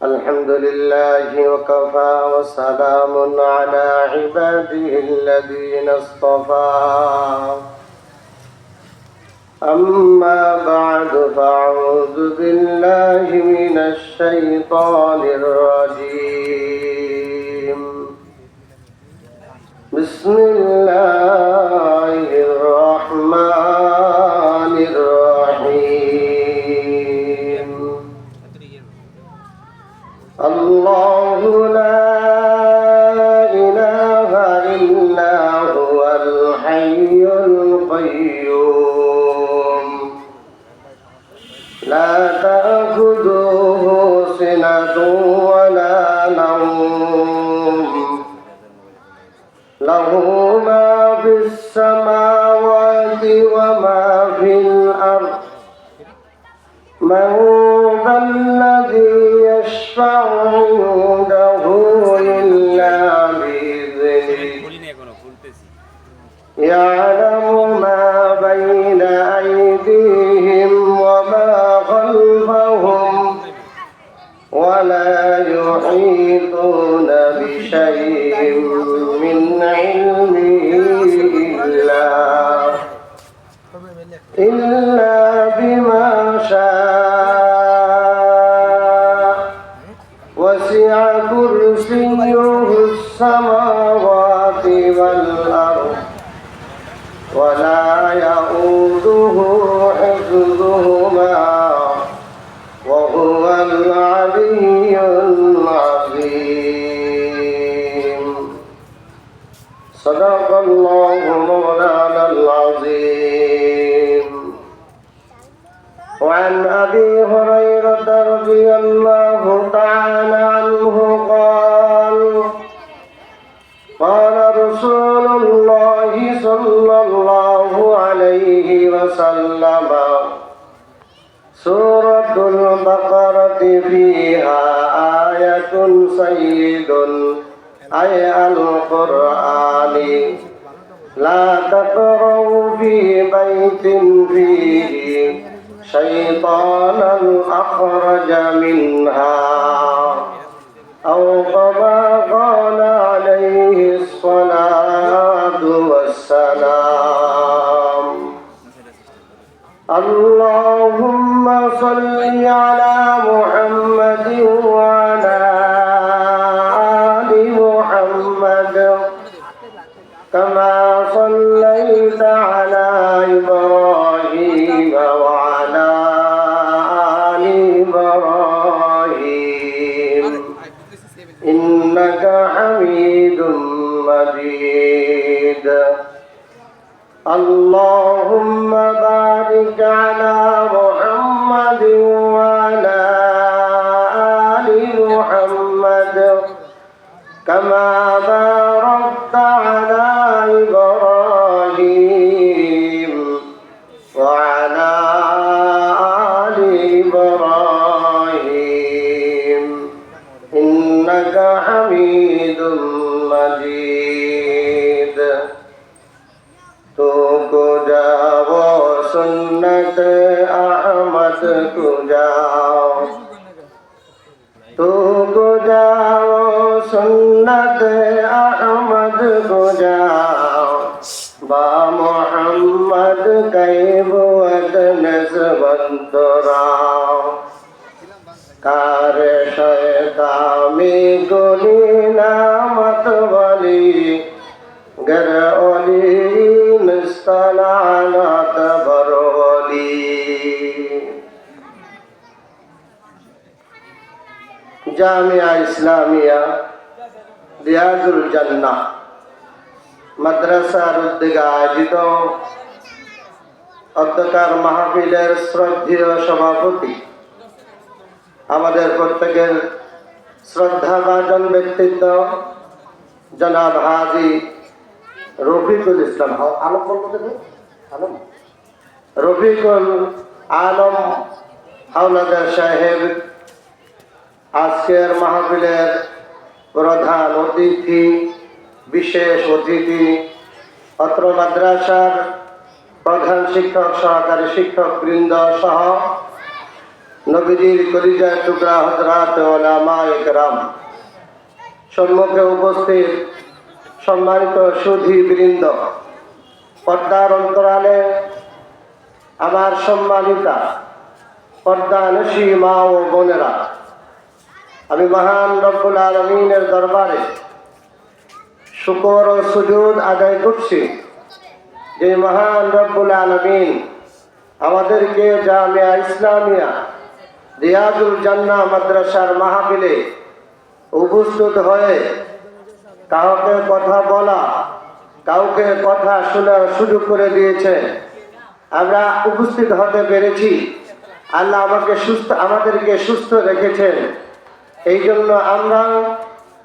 الحمد لله وكفى وسلام على عباده الذين اصطفى أما بعد فأعوذ بالله من الشيطان الرجيم بسم الله الرحمن الرحيم الله لا إله إلا هو الحي القيوم لا تأخذه سنة ولا نوم له ما في السماوات وما في الأرض من ذا الذي يشفع عنده إلا بإذنه يعلم ما بين أيديهم وما خلفهم ولا يحيطون بشيء من علمه إلا بما شاء وسع كرسيه السماوات والأرض ولا يؤوده حفظهما وهو العلي العظيم صدق الله مولانا العظيم وعن أبي هريرة رضي الله تعالى عنه قال قال رسول الله صلى الله عليه وسلم سورة البقرة فيها آية سيد أي القرآن لا تقرأوا في بيت فيه شيطانا أخرج منها أو كما قال عليه الصلاة والسلام اللهم صل على محمد وعلى آل محمد كما صليت على إبراهيم وعلى آل إبراهيم إنك حميد مجيد اللهم بارك على محمد وعلى آل محمد كما باركت على إبراهيم وعلى آل إبراهيم إنك حميد مجيد تو کو جاؤ سنت احمد کو جاؤ تو کو جاؤ سنت احمد کو جاؤ با محمد کیبوت نسبت راؤ کار شیطامی گلی نامت ولی گر اولی مستلعنت برولی জামিয়া ইসলামিয়া রিয়াজুল জান্নাহ মাদ্রাসার উদ্যোগে আয়োজিত অধ্যকার মাহফিলের শ্রদ্ধেয় সভাপতি আমাদের প্রত্যেকের শ্রদ্ধাভাজন ব্যক্তিত্ব জনাব হাজী রফিকুল ইসলাম রফিকুল আলম হাওলাদার সাহেব আজকের মাহফিলের প্রধান অতিথি বিশেষ অতিথি অত্র মাদ্রাসার প্রধান শিক্ষক সহকারী শিক্ষক বৃন্দ সহ নবীজির কলিজার টুকরা হযরত উলামায়ে কেরাম, সম্মুখে উপস্থিত সম্মানিত সুধীবৃন্দ, পর্দার অন্তরালে আমার সম্মানিতা পর্দানশী মা ও বোনেরা, আমি মহান রব্বুল আলামিনের দরবারে শুকর ও সুজুদ আদায় করছি যে মহান রব্বুল আলামিন আমাদেরকে জামিয়া ইসলামিয়া রিয়াজুল জান্নাহ মাদ্রাসার মাহফিলে উপস্থিত হয়ে কাউকে কথা বলা, কাউকে কথা শোনার সুযোগ করে দিয়েছেন। আমরা উপস্থিত হতে পেরেছি, আল্লাহ আমাদেরকে সুস্থ রেখেছেন। এই জন্য আমরা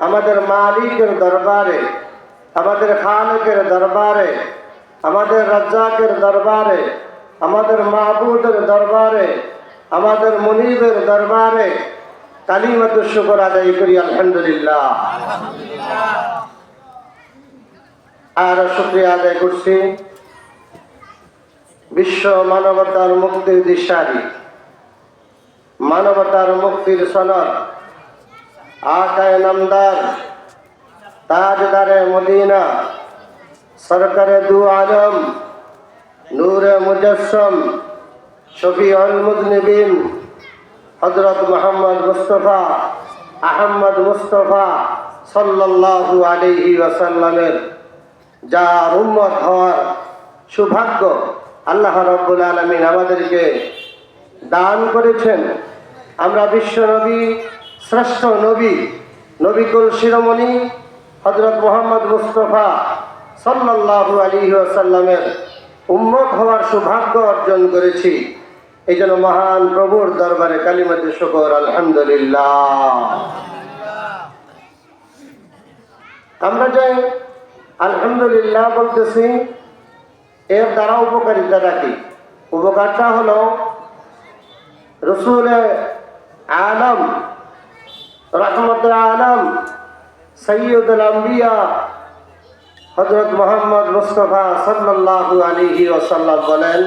আমাদের মালিকের দরবারে, আমাদের খালিকের দরবারে, আমাদের রাজ্জাকের দরবারে, আমাদের মাহবুদের দরবারে, আমাদের মুনিবের দরবারে কালিমাতুশ শুকর আদায় করি আলহামদুলিল্লাহ। আর শুকরিয়া আদায় করছি বিশ্ব মানবতার মুক্তির দিশারি, মানবতার মুক্তির সনদ, আকায়ে নামদার, তাজদারে মদিনা, সরকারে দু আলম, নূরে মুজাসসম, শফিউল মুজনিবিন হযরত মুহাম্মদ মুস্তাফা আহমদ মুস্তাফা সাল্লাল্লাহু আলাইহি ওয়াসাল্লামের যার উম্মত হওয়ার সৌভাগ্য আল্লাহ রাব্বুল আলামিন আমাদেরকে দান করেছেন। আমরা বিশ্ব নবী, শ্রেষ্ঠ নবী, নবিকুল শিরোমণি হযরত মুহাম্মদ মুস্তাফা সাল্লাল্লাহু আলাইহি ওয়াসাল্লামের উম্মত হওয়ার সৌভাগ্য অর্জন করেছি। এই জন্য মহান প্রভুর দরবারে কালিমাতুশ শুকর আলহামদুলিল্লাহ। আমরা যাই আলহামদুলিল্লাহ বলতেছি, এর দ্বারা উপকারিতাটা কি? উপকারটা হলো রসুল আলম রহমতুল আলম সৈয়দুল আম্বিয়া হযরত মুহাম্মদ মুস্তাফা সাল্লাল্লাহু আলাইহি ওয়াসাল্লাম বলেন,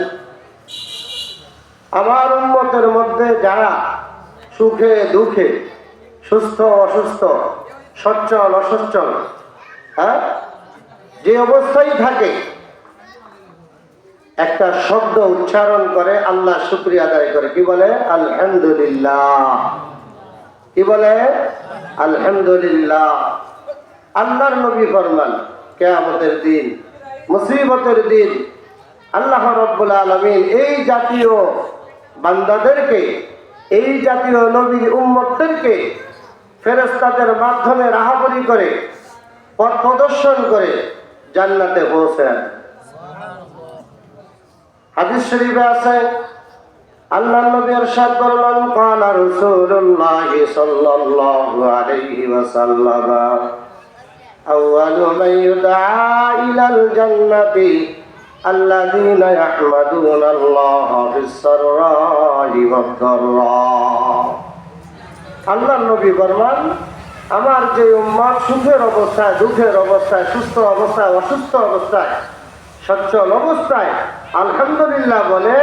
আমার উম্মতের মধ্যে যারা সুখে দুঃখে, সুস্থ অসুস্থ, সচ্ছল অসচ্ছল, যে অবস্থায় থাকে, একটা শব্দ উচ্চারণ করে আল্লাহ শুকরিয়া আদায় করে। কি বলে? আলহামদুলিল্লাহ। কি বলে? আলহামদুলিল্লাহ। আল্লাহর নবী ফরমান, কিয়ামতের দিন, মুসিবতের দিন আল্লাহ রাব্বুল আলামিন এই জাতীয় বান্দাদেরকে, এই জাতীয় নবীর উম্মতদেরকে ফেরেশতাদের মাধ্যমে রাহাবরি করে, পথ প্রদর্শন করে জান্নাতে পৌঁছায়। হাদিস শরীফে আছে, আল্লাহর নবী ইরশাদ করলেন, ক্বালা রাসূলুল্লাহ সাল্লাল্লাহু আলাইহি ওয়াসাল্লাম, আউয়ালু মান ইউদআ ইলাল জান্নাতি আল্লাযীনা ইয়াহমাদুনাল্লাহা ফিস-সাররা'i ওয়াদ-দাররা। আল্লাহর নবী ফরমান, আমার যে উম্মত সুখের অবস্থায়, দুঃখের অবস্থায়, সুস্থ অবস্থায়, অসুস্থ অবস্থায়, সচ্ছল অবস্থায় আলহামদুলিল্লাহ বলে,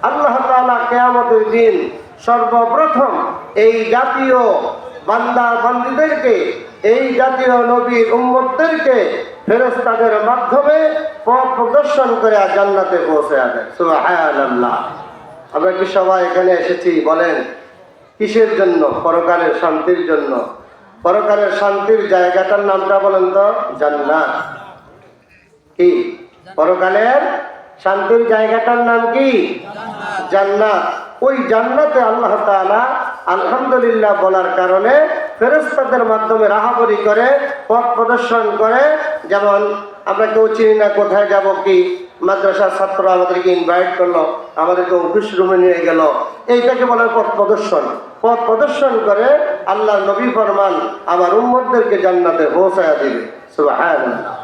আল্লাহ তাআলা কিয়ামতের দিন সর্বপ্রথম এই জাতীয় বান্দা বান্দীদেরকে, এই জাতীয় নবীর উম্মতদেরকে ফেরেশতাদের মাধ্যমে পথ প্রদর্শন করে জান্নাতে পৌঁছে দেয়। সুবহানাল্লাহ। আমরা কি সবাই এখানে এসেছি বলেন কিসের জন্য? পরকালের শান্তির জন্য। পরকালের শান্তির জায়গাটার নামটা বলেন তো? জান্নাত। কি পরকালের শান্তির জায়গাটার নাম কি? জান্নাত। ওই জান্নাতে আল্লাহ তাআলা আলহামদুলিল্লাহ বলার কারণে ফেরেশতাদের মাধ্যমে রাহাবরি করে, পথ প্রদর্শন করে। যেমন আমরা কেউ চিনি না, কোথায় যাব, কি মাদ্রাসার ছাত্র আমাদেরকে ইনভাইট করলো, আমাদেরকে অফিস রুমে নিয়ে গেল, এইটাকে বলে পথ প্রদর্শন। পথ প্রদর্শন করে আল্লাহ নবী ফরমান, আমার উম্মতদেরকে জান্নাতে পৌঁছায়া দিবে। সুবহানাল্লাহ।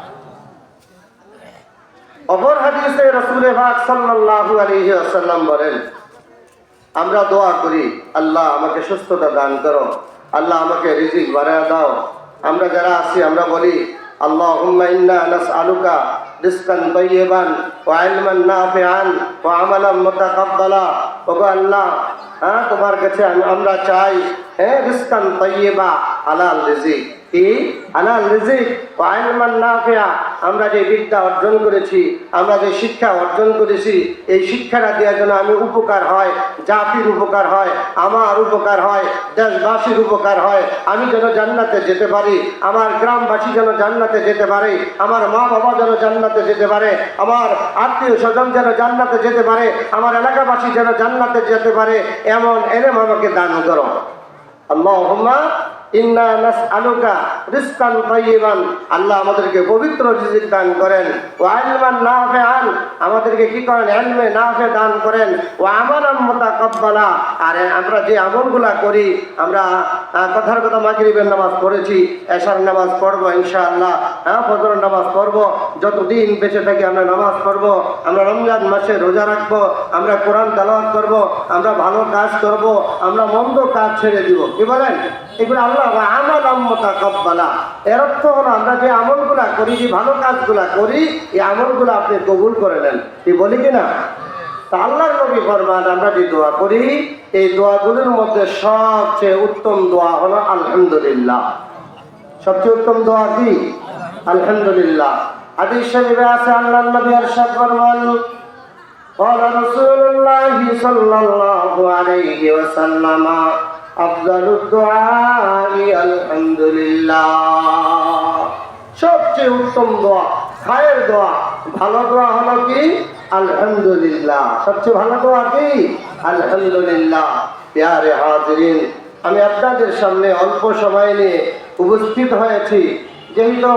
অপর হাদিসে রাসূল পাক সাল্লাল্লাহু আলাইহি ওয়াসাল্লাম বলেন, আমরা দোয়া করি, আল্লাহ আমাকে সুস্থতা দান করো, আল্লাহ আমাকে রিজিক বাড়ায় দাও। আমরা যারা আছি আমরা বলি, আল্লাহুম্মা ইন্না নাসআলুকা রিজকান তাইয়িবান ওয়া ইলমান নাফিআন ওয়া আমালান মুতাকাব্বালা ওগো আল্লাহ, তোমার কাছে আমরা চাই রিজকান তাইয়্যিবা, হালাল রিজিক। কি হালাল রিজিক, ওয়া ইলমান নাফিআ। আমরা যে বিদ্যা অর্জন করেছি, আমরা যে শিক্ষা অর্জন করেছি, এই শিক্ষাটা দেওয়ার জন্য আমি উপকার হয়, জাতির উপকার হয়, আমার উপকার হয়, দেশবাসীর উপকার হয়। আমি যেন জান্নাতে যেতে পারি, আমার গ্রামবাসী যেন জান্নাতে যেতে পারে, আমার মা বাবা যেন জান্নাতে যেতে পারে, আমার আত্মীয় স্বজন যেন জান্নাতে যেতে পারে, আমার এলাকাবাসী যেন জান্নাতে যেতে পারে, এমন এলেম আমাকে দান করো। আল্লাহুম্মা ইন্না নাসআলুকা রিজকান তাইয়্যিবান। আল্লাহ আমাদেরকে পবিত্র রিজিক দান করেন। ওয়া ইলমান নাফিআন, আমাদেরকে কি করেন? ইলমে নাফি দান করেন। ওয়া আমালান মুতাকাব্বালা, আর আমরা যে আমলগুলা করি, আমরা কথার কথা মাগরিবের নামাজ পড়েছি, এশার নামাজ পড়বো ইনশাআল্লাহ, ফজরের নামাজ পড়বো, যতদিন বেঁচে থাকি আমরা নামাজ পড়বো, আমরা রমজান মাসে রোজা রাখবো, আমরা কোরআন তেলাওয়াত করবো, আমরা ভালো কাজ করব, আমরা মন্দ কাজ ছেড়ে দিব। কি বলেন? এগুলো আল্লাহ আমালান মুতাকাব্বালা, এর অর্থ হলো আমরা যে আমলগুলা করি, যে ভালো কাজগুলা করি, এই আমলগুলো আপনি কবুল করে নেন। কি বলি কিনা? তা আল্লাহর নবী ফরমান, আমরা যে দোয়া করি, এই দোয়াগুলোর মধ্যে সবচেয়ে উত্তম দোয়া হলো আলহামদুলিল্লাহ। সবচেয়ে উত্তম দোয়া কি? আলহামদুলিল্লাহ। হাদিস শরীফে আছে, আল্লাহর নবী ইরশাদ ফরমান, قال رسول الله صلى الله عليه وسلم أفضل الدعاء الحمد لله। সবচেয়ে উত্তম দোয়া, খায়ের দোয়া, ভালো দোয়া হলো কি? আলহামদুলিল্লাহ। সবচেয়ে ভালো দোয়া কি? আলহামদুলিল্লাহ। প্যারে হাজিরিন, আমি আপনাদের সামনে অল্প সময় নিয়ে উপস্থিত হয়েছি, যেহেতু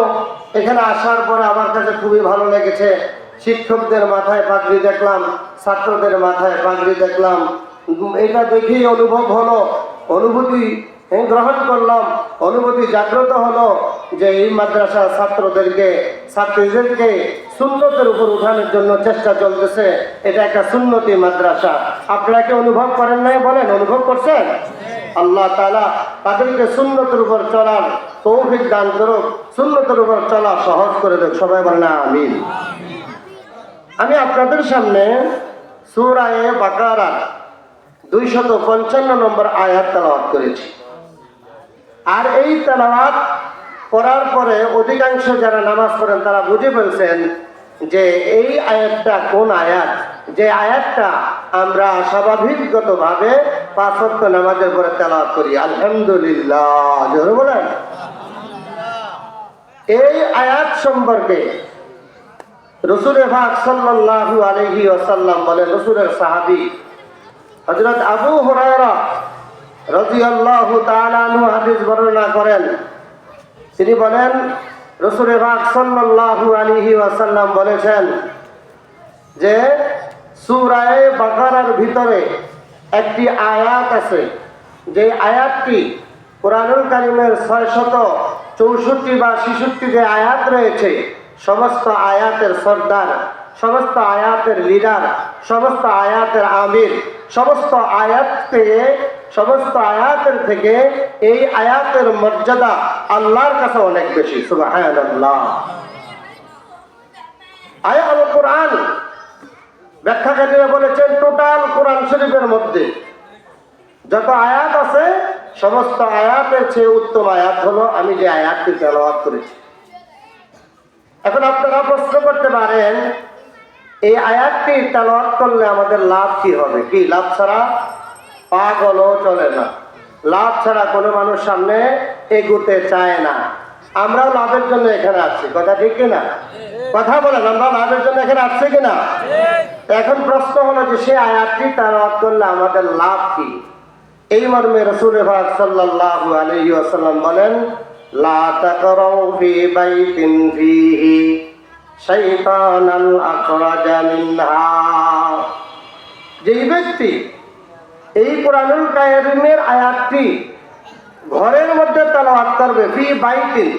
এখানে আসার পরে আমার কাছে খুবই ভালো লেগেছে। শিক্ষকদের মাথায় পাগড়ি দেখলাম, ছাত্রদের মাথায় পাগড়ি দেখলাম, এটা দেখেই অনুভব হলো, অনুভূতি গ্রহণ করলাম, অনুভূতি জাগ্রত হলো যে এই মাদ্রাসা ছাত্রীদেরকে সুন্নতের উপর উঠানোর জন্য চেষ্টা চলতেছে। এটা একটা সুন্নতি মাদ্রাসা। আপনারা কি অনুভব করেন নাই? বলেন, অনুভব করছেন? আল্লাহ তাআলা তাদেরকে সুন্নতের উপর চলার তৌফিক দান করুক, সুন্নতের উপর চলা সহজ করে দেখ। সবাই বলেন আমিন। আমি আপনাদের সামনে সূরা বাকারা 255 নম্বর আয়াত তেলাওয়াত করেছি। আর এই তেলাওয়াত করার পরে অধিকাংশ যারা নামাজ পড়েন তারা বুঝে ফেলছেন যে এই আয়াতটা কোন আয়াত, যে আয়াতটা আমরা স্বাভাবিকগতভাবে 5 ওয়াক্ত নামাজের পরে তেলাওয়াত করি। আলহামদুলিল্লাহ, জোরে বলেন। এই আয়াত সম্পর্কে রাসূল পাক সাল্লাল্লাহু আলাইহি ওয়াসাল্লাম বলেন, রাসূলের সাহাবী হযরত আবু হুরায়রা রাদিয়াল্লাহু তাআলা আনহু হাদিস বর্ণনা করেন। তিনি বলেন, রাসূল পাক সাল্লাল্লাহু আলাইহি ওয়াসাল্লাম বলেছেন যে সূরা বাকারার ভিতরে একটি আয়াত আছে, যে আয়াতটি কোরআনুল কারীমের 664 বা 66 যে আয়াত রয়েছে, সমস্ত আয়াতের সর্দার, সমস্ত আয়াতের লিডার, সমস্ত আয়াতের আমির, সমস্ত আয়াতের থেকে এই আয়াতের মর্যাদা আল্লাহর কাছে অনেক বেশি। সুবহানাল্লাহ। আল কোরআন ব্যাখ্যাকারীরা বলেছেন, টোটাল কোরআন শরীফের মধ্যে যত আয়াত আছে, সমস্ত আয়াতের চেয়ে উত্তম আয়াত হলো আমি যে আয়াতটি তেলাওয়াত করেছি। এখন আপনারা প্রশ্ন করতে পারেন, এই আয়াতটি তেলাওয়াত করলে আমাদের লাভ কি হবে? কি লাভ ছাড়া পাগলও চলে না, লাভ ছাড়া কোনো মানুষ সামনে এগোতে চায় না। আমরাও লাভের জন্য এখানে আসছি, কথা ঠিক কিনা? কথা বলেন, আমরা লাভের জন্য এখানে আসছি কিনা? এখন প্রশ্ন হলো যে সে আয়াতটি তেলাওয়াত করলে আমাদের লাভ কি? এই মর্মে রাসূল পাক সাল্লাল্লাহু আলাইহি ওয়াসাল্লাম বলেন, লা তাকরাউ ফি বাইতিন ফিহি শাইতানাল আখরাজা মিনহা। যেই ব্যক্তি এই কোরআনুল কারীমের আয়াতটি ঘরের মধ্যে তেলাওয়াত করবে, ফি বাইতিন,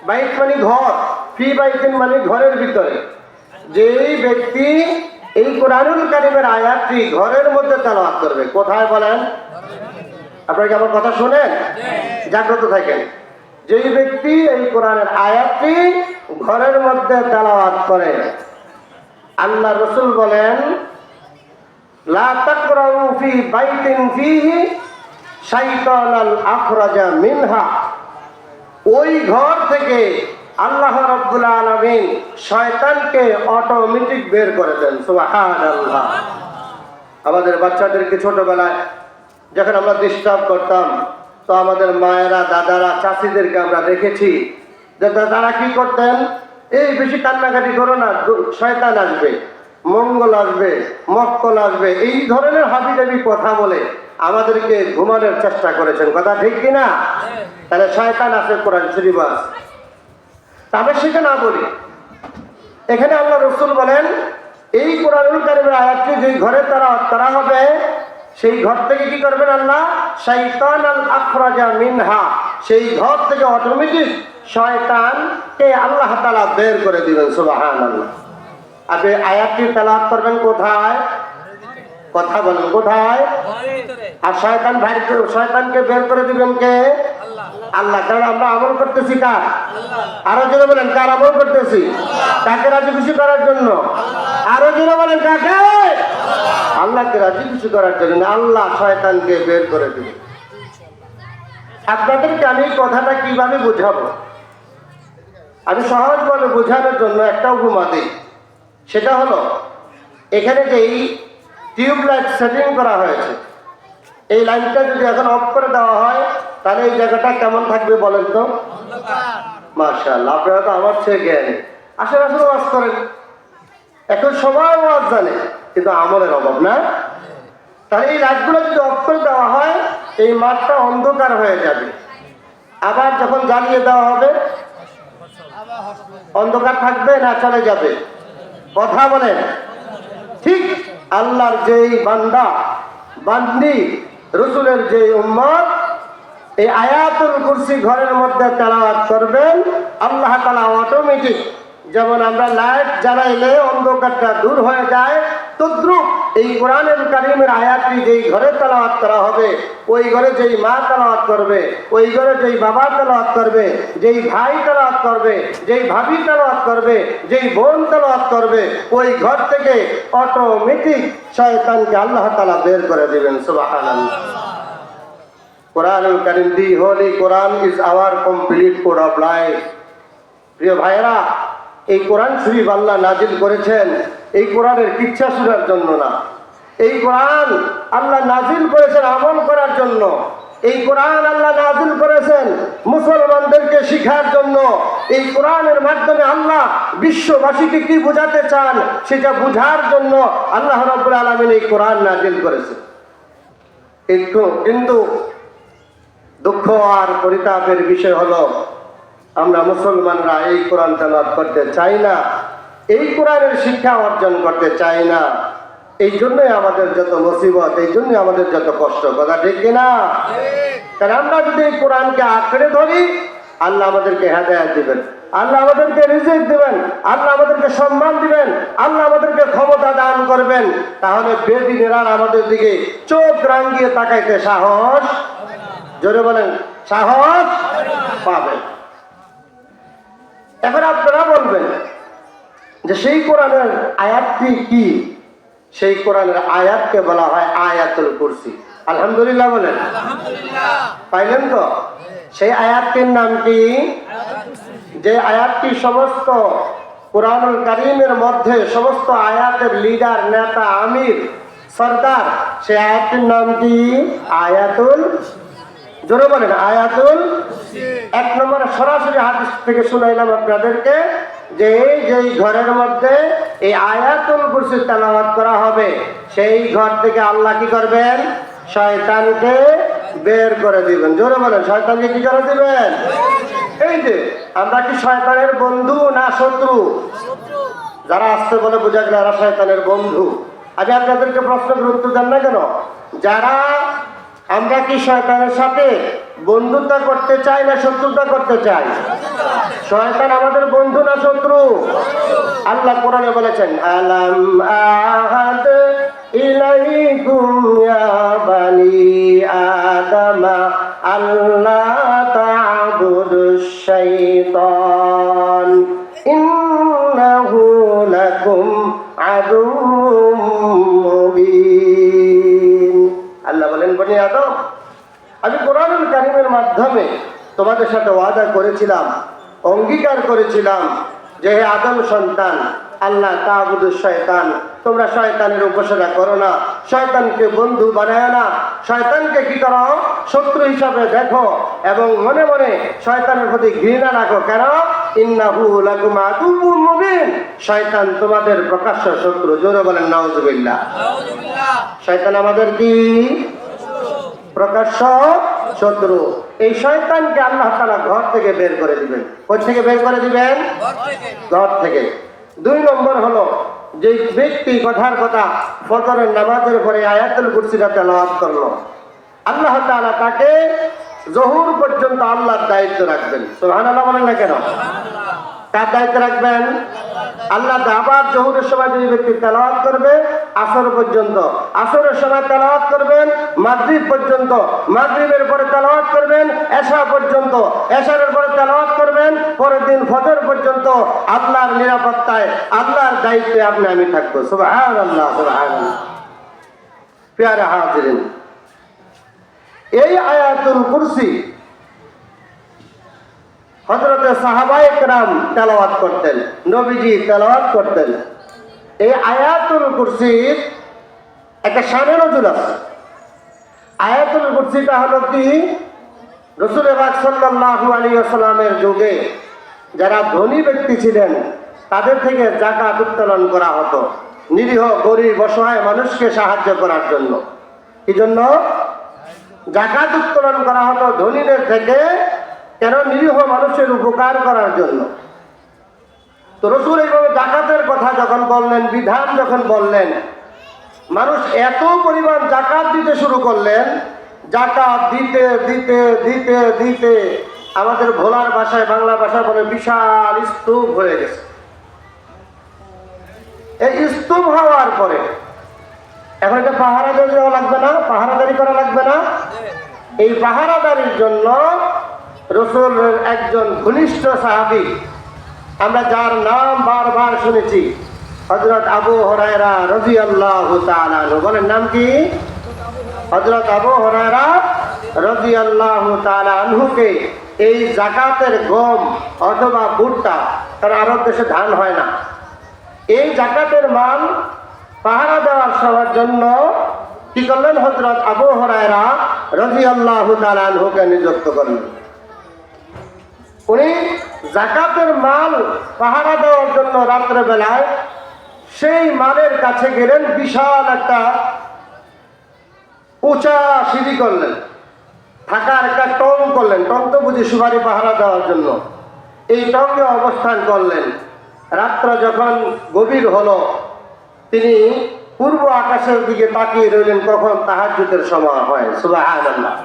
বাইত মানে ঘর, ফি বাইতিন মানে ঘরের ভিতরে, যেই ব্যক্তি এই কোরআনুল কারীমের আয়াতটি ঘরের মধ্যে তেলাওয়াত করবে। কোথায় বলেন? আপনারা কি আমার কথা শোনেন? জাগ্রত থাকেন। যেই ব্যক্তি এই কোরআনের আয়াতটি ঘরের মধ্যে তেলাওয়াত করে, আল্লাহ রাসূল বলেন, লা তাকরাউ ফি বাইতিন ফিহি শাইতানাল আখরাজা মিনহা, ওই ঘর থেকে আল্লাহ রাব্বুল আলামিন শয়তানকে অটোমেটিক বের করে দেন। সুবহানাল্লাহ। আমাদের বাচ্চাদেরকে ছোটবেলায় যখন আমরা ডিস্টার্ব করতাম, তো আমাদের মায়েরা, দাদারা, চাচিদেরকে আমরা দেখেছি যে তারা কি করতেন, এই বেশি কান্নাকাটি করো না, শয়তান আসবে, মঙ্গল আসবে, মক্কল আসবে, এই ধরনের হাবিজাবি কথা বলে আমাদেরকে ঘুমানোর চেষ্টা করেছেন। কথা ঠিক কিনা? তাহলে শয়তান আছে কোরআন শরীফ আছে, তবে সেটা না বলি। এখানে আল্লাহ রাসূল বলেন এই কোরআনুল কারীমের আয়াতটি যেই ঘরে তারা হবে, সেই ঘর থেকে কি করবেন আল্লাহ? শাইতানাল আখরাজা মিনহা, সেই ঘর থেকে অটোমেটিক শয়তানকে আল্লাহ তাআলা বের করে দিবেন। সুবহানাল্লাহ। আপনি আয়াতটি তেলাওয়াত করবেন কোথায়? কথা বলেন কোথায়? আর শয়তানকে বের করে দিবেন কে? আল্লাহ। কারণ আমরা আমল করতেছি কার? আরো জোরে বলেন, কার আমল করতেছি? কাকে রাজি খুশি করার জন্য? আরো জোরে বলেন, কাকে? আল্লাহকে রাজি খুশি করার জন্য আল্লাহ শয়তানকে বের করে দিবেন। আপনাদেরকে আমি এই কথাটা কিভাবে বুঝাবো? আমি সহজভাবে বোঝানোর জন্য একটা উপমা দিই। সেটা হলো, এখানে যে এই টিউবলাইট সেটিং করা হয়েছে, এই লাইনটা যদি এখন অফ করে দেওয়া হয় তাহলে এই জায়গাটা কেমন থাকবে বলেন তো? মাশাআল্লাহ, আপনারা তো আমার চেয়ে জ্ঞানী। আসলে ওয়াজ করেন, এখন সবাই ওয়াজ জানে, কিন্তু আমলের অভাব না। তাহলে এই লাইটগুলো যদি অফ করে দেওয়া হয়, এই মাঠটা অন্ধকার হয়ে যাবে। আবার যখন জ্বালিয়ে দেওয়া হবে, অন্ধকার থাকবে না চলে যাবে? কথা বলেন। ঠিক আল্লাহর যেই বান্দা বান্দি, রসুলের যে উম্মত এই আয়াতুল কুরসি ঘরের মধ্যে তেলাওয়াত করবেন, আল্লাহ তাআলা অটোমেটিক, যেমন আমরা লাইট জ্বালাইলে অন্ধকারটা দূর হয়ে যায়, তদ্রুপ এই কোরআনুল কারীমের আয়াতটি যেই ঘরে তেলাওয়াত করা হবে, ওই ঘরে যেই মা তেলাওয়াত করবে, ওই ঘরে যেই বাবা তেলাওয়াত করবে, যেই ভাই তেলাওয়াত করবে, যেই ভাবি তেলাওয়াত করবে, যেই বোন তেলাওয়াত করবে, ওই ঘর থেকে অটোমেটিক শয়তানকে আল্লাহ তাআলা বের করে দিবেন। সুবহানাল্লাহ। কোরআনুল কারীম, the holy Quran is our complete code of life. প্রিয় ভাইয়েরা, এই কোরআন শরীফ আল্লাহ নাজিল করেছেন এই কোরআনের কিচ্ছা শোনার জন্য না। এই কোরআন আল্লাহ নাজিল করেছেন আমল করার জন্য। এই কোরআন আল্লাহ নাজিল করেছেন মুসলমানদেরকে শিখার জন্য। এই কোরআনের মাধ্যমে আল্লাহ বিশ্ববাসীকে কি বোঝাতে চান সেটা বোঝার জন্য আল্লাহ রাব্বুল আলামিন এই কোরআন নাজিল করেছেন। কিন্তু দুঃখ আর পরিতাপের বিষয় হলো, আমরা মুসলমানরা এই কোরআন তেলাওয়াত করতে চাই না, এই কোরআনের শিক্ষা অর্জন করতে চাই না। এই জন্যই আমাদের যত মুসিবত, এই জন্যই আমাদের যত কষ্ট। কথা ঠিক কিনা? কারণ আমরা যদি এই কোরআনকে আঁকড়ে ধরি, আল্লাহ আমাদেরকে হেদায়েত দিবেন, আল্লাহ আমাদেরকে রিজিক দিবেন, আল্লাহ আমাদেরকে সম্মান দিবেন, আল্লাহ আমাদেরকে ক্ষমতা দান করবেন। তাহলে বেদিনেরা আমাদের দিকে চোখ রাঙিয়ে তাকাইতে সাহস, জোরে বলেন, সাহস পাবেন। এখন আপনারা বলবেন যে সেই কোরআনের আয়াতটি কি? সেই কোরআনের আয়াতকে বলা হয় আয়াতুল কুরসি। আলহামদুলিল্লাহ বলেন। পাইলেন তো? সেই আয়াতটির নাম কি? যে আয়াতটি সমস্ত কোরআনুল কারীমের মধ্যে সমস্ত আয়াতের লিডার, নেতা, আমির, সরদার, সেই আয়াতটির নাম কি? আয়াতুল, জোরে বলেন, আয়াতুল। এক নম্বরে সরাসরি হাদিস থেকে শুনাইলাম আপনাদেরকে যে যেই ঘরের মধ্যে এই আয়াতুল কুরসি তেলাওয়াত করা হবে, সেই ঘর থেকে আল্লাহ কি করবেন? শয়তানকে বের করে দিবেন। জোরে বলেন, শয়তানকে কি করে দিবেন? এই যে আমরা কি শয়তানের বন্ধু না শত্রু? যারা আসতে বলে বোঝা গেল এরা শয়তানের বন্ধু। আজ আপনাদেরকে প্রশ্নের উত্তর দেন না কেন? যারা আমরা কি শয়তানের সাথে বন্ধুতা করতে চাই না শত্রুতা করতে চাই? শয়তান আমাদের বন্ধু না শত্রু? আল্লাহ কোরআনে বলেছেন, আলাম আহাদ ইলাইকুম ইয়া বানি আদামা আল্লা তা'বুদুশ শাইতান ইন্নাহু লাকুম আদুউম মুবিন। বনি আদম, আমি কোরআনুল কারীমের মাধ্যমে তোমাদের সাথে ওয়াদা করেছিলাম, অঙ্গীকার করেছিলাম যে হে আদম সন্তান, আল্লাহ তা'বুদুশ শয়তান, তোমরা শয়তানের উপাসনা করো না, শয়তানকে বন্ধু বানায় না, শয়তানকে কি করো, শত্রু হিসাবে দেখো এবং মনে মনে শয়তানের প্রতি ঘৃণা রাখো। কেন? ইন্নাহু লাকুম আদুউম মুবিন, শয়তান তোমাদের প্রকাশ্য শত্রু। জোরে বলেন নাউযুবিল্লাহ। শয়তান আমাদের কি? প্রকাশ্য শত্রু। এই শয়তানকে আল্লাহ তাআলা ঘর থেকে বের করে দিবেন। কোথা থেকে বের করে দিবেন? ঘর থেকে। 2 নম্বর হলো, যে ব্যক্তি কথার কথা ফজরের নামাজের পরে আয়াতুল কুরসিটা তেলাওয়াত করলো, আল্লাহ তাআলা তাকে জোহর পর্যন্ত আল্লাহর দায়িত্ব রাখবেন। সুবহানাল্লাহ বলেন না কেন? কার দায়িত্ব রাখবেন? আল্লাহ। আবার জোহরের সময় যে ব্যক্তি তেলাওয়াত করবে আসর পর্যন্ত, আসরের সময় তেলাওয়াত করবেন মাগরিব পর্যন্ত, মাগরিবের পরে তেলাওয়াত করবেন এশা পর্যন্ত, এশারের পরে তেলাওয়াত করবেন পরের দিন ফজর পর্যন্ত। আল্লাহর নিরাপত্তায়, আল্লাহর দায়িত্বে আপনি আমি থাকবো। সুবহানাল্লাহ, সুবহানাল্লাহ। প্রিয় হাজিরিন, এই আয়াতুল কুরসি হযরতে সাহাবায়ে কেরাম তেলাওয়াত করতেন, নবীজি তেলাওয়াত করতেন। এই আয়াতুল কুরসির একটা শানে নজুল আছে। আয়াতুল কুরসিটা হলো কি, রাসূল পাক সাল্লাল্লাহু আলাইহি ওয়াসাল্লামের যুগে যারা ধনী ব্যক্তি ছিলেন তাদের থেকে যাকাত উত্তোলন করা হতো নিরীহ গরিব অসহায় মানুষকে সাহায্য করার জন্য। কি জন্য যাকাত উত্তোলন করা হতো? ধনীদের থেকে। কেন? নিরীহ মানুষের উপকার করার জন্য। তো রাসূল এইভাবে যাকাতের কথা যখন বললেন, বিধান যখন বললেন, মানুষ এত পরিমাণ যাকাত দিতে শুরু করলেন, যাকাত দিতে দিতে দিতে দিতে আমাদের ভোলার ভাষায়, বাংলা ভাষায় বলে বিশাল স্তূপ হয়ে গেছে। এই স্তূপ হওয়ার পরে এখন এটা পাহারাদারি দেওয়া লাগবে না? পাহারাদারি করা লাগবে না? এই পাহারাদারির জন্য রাসূলের একজন ঘনিষ্ঠ সাহাবী, আমরা যার নাম বারবার শুনেছি, হযরত আবু হুরায়রা রাদিয়াল্লাহু তাআলা আনহু। বলেন নাম কি? হযরত আবু হুরায়রা রাদিয়াল্লাহু তাআলা আনহুকে এই যাকাতের গম অথবা ভুট্টা, কারণ আরব দেশে ধান হয় না, এই যাকাতের মাল পাহারা দেওয়ার জন্য কি করলেন? হযরত আবু হুরায়রা রাদিয়াল্লাহু তাআলা আনহুকে নিযুক্ত করলেন। উনি যাকাতের মাল পাহারা দেওয়ার জন্য রাত্রে বেলায় সেই মালের কাছে গেলেন, বিশাল একটা উঁচা সিঁড়ি করলেন, থাকার একটা টং করলেন। টং তো বুঝি সুপারি পাহারা দেওয়ার জন্য। এই টঙ্গে অবস্থান করলেন। রাত্র যখন গভীর হলো, তিনি পূর্ব আকাশের দিকে তাকিয়ে রইলেন, কখন তাহাজ্জুদের সময় হয়। সুবহানাল্লাহ।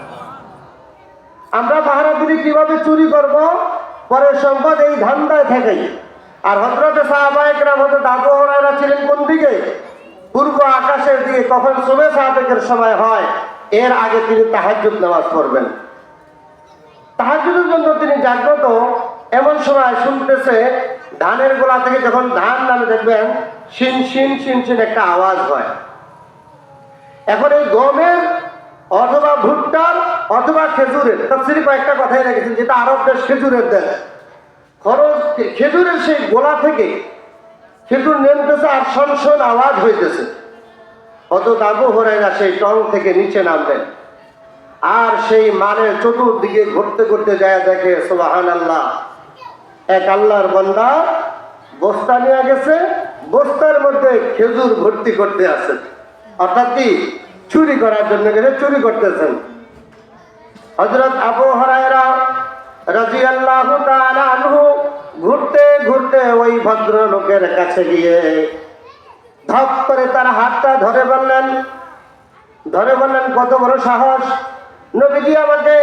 আমরা পাহারাদারি কিভাবে চুরি করব, পরের সম্পদ, এই ধান্দায় থেকেই। আর হযরতে সাহাবায়ে কেরাম, হযরত আবু হুরায়রা ছিলেন কোন দিকে? পূর্ব আকাশের দিকে। কখন সুবহে সাদেকের সময় হয় এর আগে তিনি তাহাজ্জুদ নামাজ পড়বেন। তাহাজ্জুদের জন্য তিনি জাগ্রত। এমন সময় শুনতেছে ধানের গোলা থেকে যখন ধান নামে, দেখবেন শিন শিন শিন শিন একটা আওয়াজ হয়। এখন এই গমের অথবা ভুট্টার অথবা খেজুরের, তাফসীরে কয়েকটা কথাই রেখেছেন, যেটা আরব দেশ খেজুরের দেশ, খরচ খেজুরের সেই গোলা থেকে খেজুর নেমতেছে আর শন শন আওয়াজ হইতেছে। হযরত আবু হুরায়রা সেই টং থেকে নিচে নামলেন, আর সেই মানের চতুর্দিকে ঘুরতে ঘুরতে যায়, দেখে সুবহানাল্লাহ, এক আল্লাহর বান্দা বস্তা নিয়ে গেছে, বস্তার মধ্যে খেজুর ভর্তি করতে আছে। অর্থাৎ কি? চুরি করার জন্য গেলে চুরি করতেছেন। হযরত আবু হুরায়রা রাদিয়াল্লাহু তাআলা আনহু ঘুরতে ঘুরতে ওই ভদ্রলোকের কাছে গিয়ে ধপ করে তার হাতটা ধরে বললেন, কত বড় সাহস, নবীজি আমাকে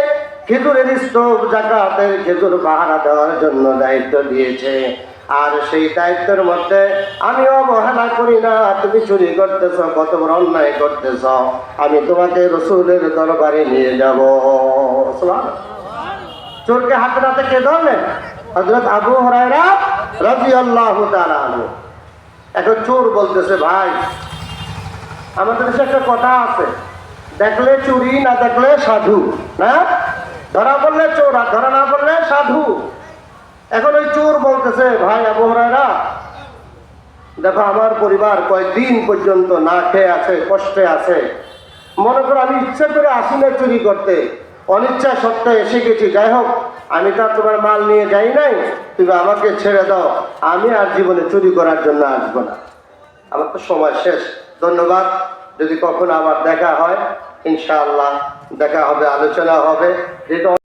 খেজুরের স্তূপ, যাকাতের খেজুর পাহারা দেওয়ার জন্য দায়িত্ব দিয়েছে, আর সেই দায়িত্বের মধ্যে আমি অবহেলা করি না। তুমি চুরি করতেছ, কত বড় অন্যায় করতেছ, আমি তোমাকে রাসূলের দরবারে নিয়ে যাব। চোরকে হাতে হাতে কে ধরলেন? হযরত আবু হুরায়রা রাদিয়াল্লাহু তাআলা আনহু। এখন চোর বলতেছে, ভাই আমাদের দেশে একটা কথা আছে, দেখলে চুরি, না দেখলে সাধু। না, ধরা পড়লে চোর আর ধরা না পড়লে সাধু। এখন ওই চোর বলতেছে, ভাই আবু হুরায়রা, দেখো আমার পরিবার কয়েকদিন পর্যন্ত না খেয়ে আছে, কষ্টে আছে। মনে করো আমি ইচ্ছা করে আসি না চুরি করতে, অনিচ্ছা সত্ত্বে এসে গেছি। যাই হোক, আমি তো আর তোমার মাল নিয়ে যাই নাই, তুমি আমাকে ছেড়ে দাও, আমি আর জীবনে চুরি করার জন্য আসবো না। আমার তো সময় শেষ। ধন্যবাদ। যদি কখনো আবার দেখা হয়, ইনশাআল্লাহ দেখা হবে, আলোচনা হবে। যেটা